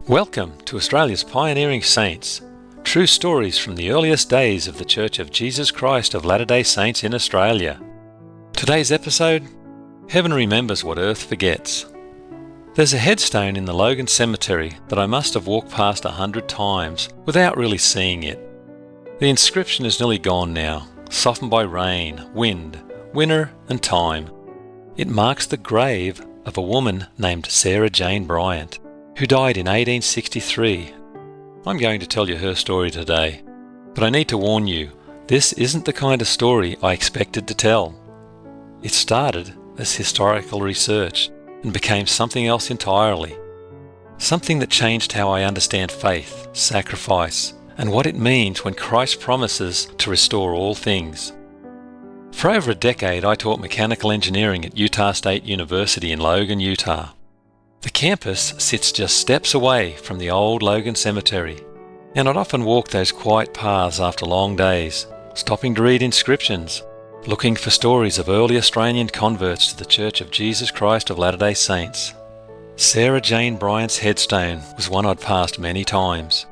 Welcome to Australia's Pioneering Saints, true stories from the earliest days of the Church of Jesus Christ of Latter-day Saints in Australia. Today's episode, Heaven Remembers What Earth Forgets. There's a headstone in the Logan Cemetery that I must have walked past 100 times without really seeing it. The inscription is nearly gone now, softened by rain, wind, winter and time. It marks the grave of a woman named Sarah Jane Bryant, who died in 1863. I'm going to tell you her story today, but I need to warn you, this isn't the kind of story I expected to tell. It started as historical research and became something else entirely. Something that changed how I understand faith, sacrifice, and what it means when Christ promises to restore all things. For over a decade, I taught mechanical engineering at Utah State University in Logan, Utah. The campus sits just steps away from the old Logan Cemetery, and I'd often walk those quiet paths after long days, stopping to read inscriptions, looking for stories of early Australian converts to the Church of Jesus Christ of Latter-day Saints. Sarah Jane Bryant's headstone was one I'd passed many times.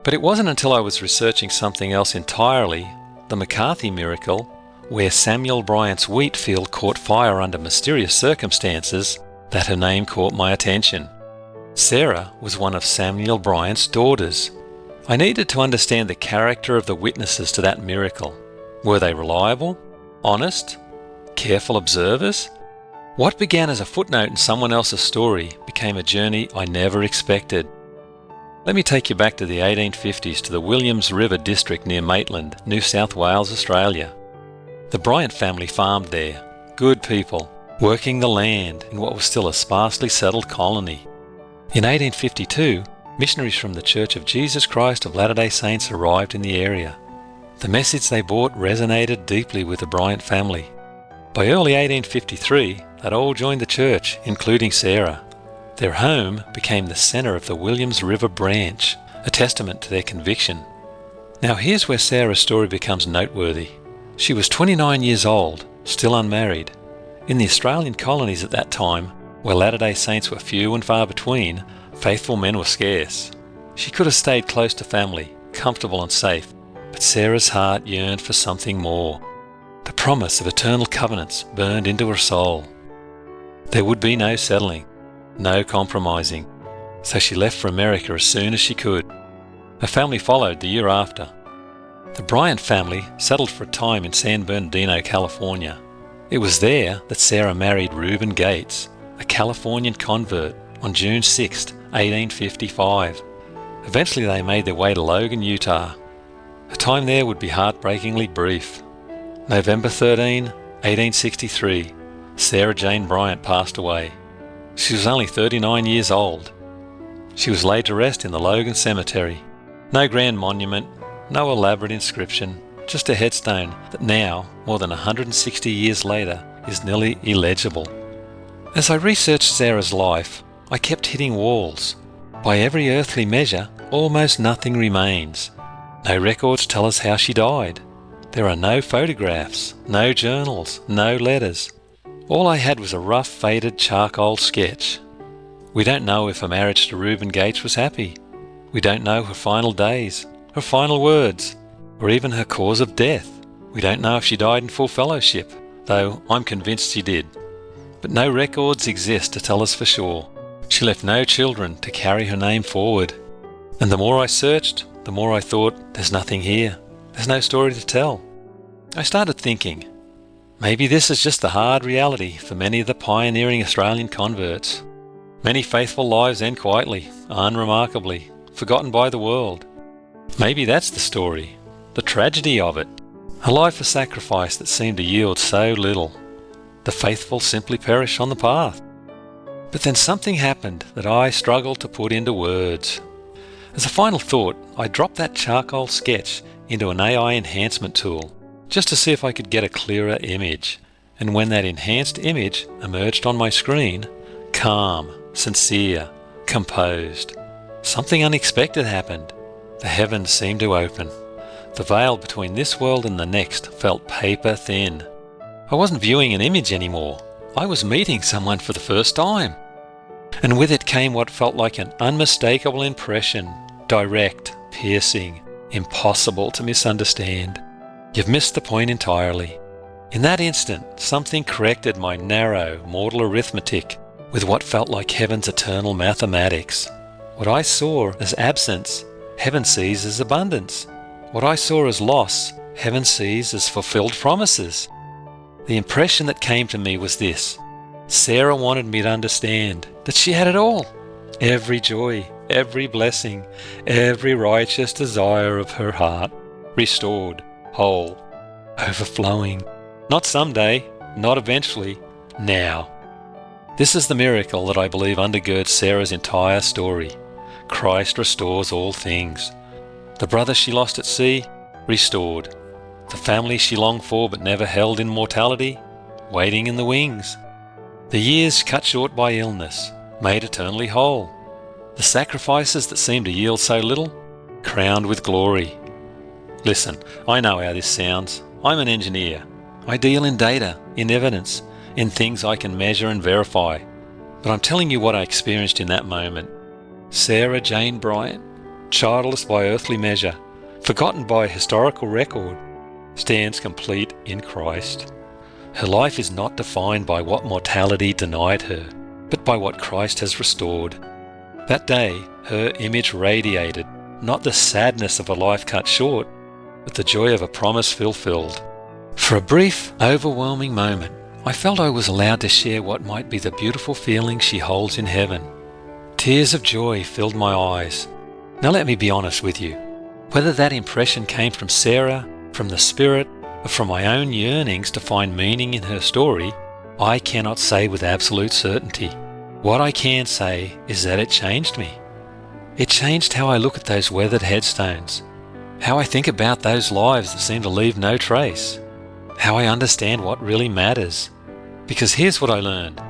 But it wasn't until I was researching something else entirely, the McCarthy miracle, where Samuel Bryant's wheat field caught fire under mysterious circumstances, that her name caught my attention. Sarah was one of Samuel Bryant's daughters. I needed to understand the character of the witnesses to that miracle. Were they reliable? Honest? Careful observers? What began as a footnote in someone else's story became a journey I never expected. Let me take you back to the 1850s to the Williams River district near Maitland, New South Wales, Australia. The Bryant family farmed there. Good people, working the land in what was still a sparsely settled colony. In 1852, missionaries from the Church of Jesus Christ of Latter-day Saints arrived in the area. The message they brought resonated deeply with the Bryant family. By early 1853, they'd all joined the church, including Sarah. Their home became the centre of the Williams River branch, a testament to their conviction. Now here's where Sarah's story becomes noteworthy. She was 29 years old, still unmarried. In the Australian colonies at that time, where Latter-day Saints were few and far between, faithful men were scarce. She could have stayed close to family, comfortable and safe, but Sarah's heart yearned for something more. The promise of eternal covenants burned into her soul. There would be no settling, no compromising, so she left for America as soon as she could. Her family followed the year after. The Bryant family settled for a time in San Bernardino, California. It was there that Sarah married Reuben Gates, a Californian convert, on June 6, 1855. Eventually they made their way to Logan, Utah. Her time there would be heartbreakingly brief. November 13, 1863, Sarah Jane Bryant passed away. She was only 39 years old. She was laid to rest in the Logan Cemetery. No grand monument, no elaborate inscription, just a headstone that now, more than 160 years later, is nearly illegible. As I researched Sarah's life, I kept hitting walls. By every earthly measure, almost nothing remains. No records tell us how she died. There are no photographs, no journals, no letters. All I had was a rough, faded charcoal sketch. We don't know if her marriage to Reuben Gates was happy. We don't know her final days, her final words, or even her cause of death. We don't know if she died in full fellowship, though I'm convinced she did. But no records exist to tell us for sure. She left no children to carry her name forward. And the more I searched, the more I thought, there's nothing here. There's no story to tell. I started thinking, maybe this is just the hard reality for many of the pioneering Australian converts. Many faithful lives end quietly, unremarkably, forgotten by the world. Maybe that's the story. The tragedy of it. A life of sacrifice that seemed to yield so little. The faithful simply perish on the path. But then something happened that I struggled to put into words. As a final thought, I dropped that charcoal sketch into an AI enhancement tool, just to see if I could get a clearer image. And when that enhanced image emerged on my screen, calm, sincere, composed, something unexpected happened. The heavens seemed to open. The veil between this world and the next felt paper thin. I wasn't viewing an image anymore. I was meeting someone for the first time. and with it came what felt like an unmistakable impression, direct, piercing, impossible to misunderstand. You've missed the point entirely. In that instant, something corrected my narrow, mortal arithmetic with what felt like heaven's eternal mathematics. What I saw as absence, heaven sees as abundance. What I saw as loss, heaven sees as fulfilled promises. The impression that came to me was this: Sarah wanted me to understand that she had it all. Every joy, every blessing, every righteous desire of her heart, restored, whole, overflowing. Not someday, not eventually, now. This is the miracle that I believe undergirds Sarah's entire story. Christ restores all things. The brother she lost at sea, restored. The family she longed for but never held in mortality, waiting in the wings. The years cut short by illness, made eternally whole. The sacrifices that seemed to yield so little, crowned with glory. Listen, I know how this sounds. I'm an engineer. I deal in data, in evidence, in things I can measure and verify. But I'm telling you what I experienced in that moment. Sarah Jane Bryant, childless by earthly measure, forgotten by historical record, stands complete in Christ. Her life is not defined by what mortality denied her, but by what Christ has restored. That day, her image radiated, not the sadness of a life cut short, but the joy of a promise fulfilled. For a brief, overwhelming moment, I felt I was allowed to share what might be the beautiful feeling she holds in heaven. Tears of joy filled my eyes. Now let me be honest with you. Whether that impression came from Sarah, from the Spirit, or from my own yearnings to find meaning in her story, I cannot say with absolute certainty. What I can say is that it changed me. It changed how I look at those weathered headstones, how I think about those lives that seem to leave no trace, how I understand what really matters. Because here's what I learned.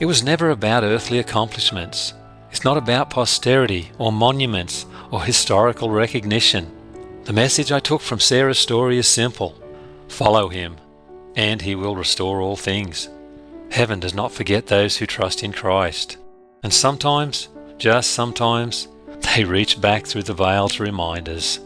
It was never about earthly accomplishments. It's not about posterity or monuments or historical recognition. The message I took from Sarah's story is simple. Follow him, and he will restore all things. Heaven does not forget those who trust in Christ. And sometimes, just sometimes, they reach back through the veil to remind us.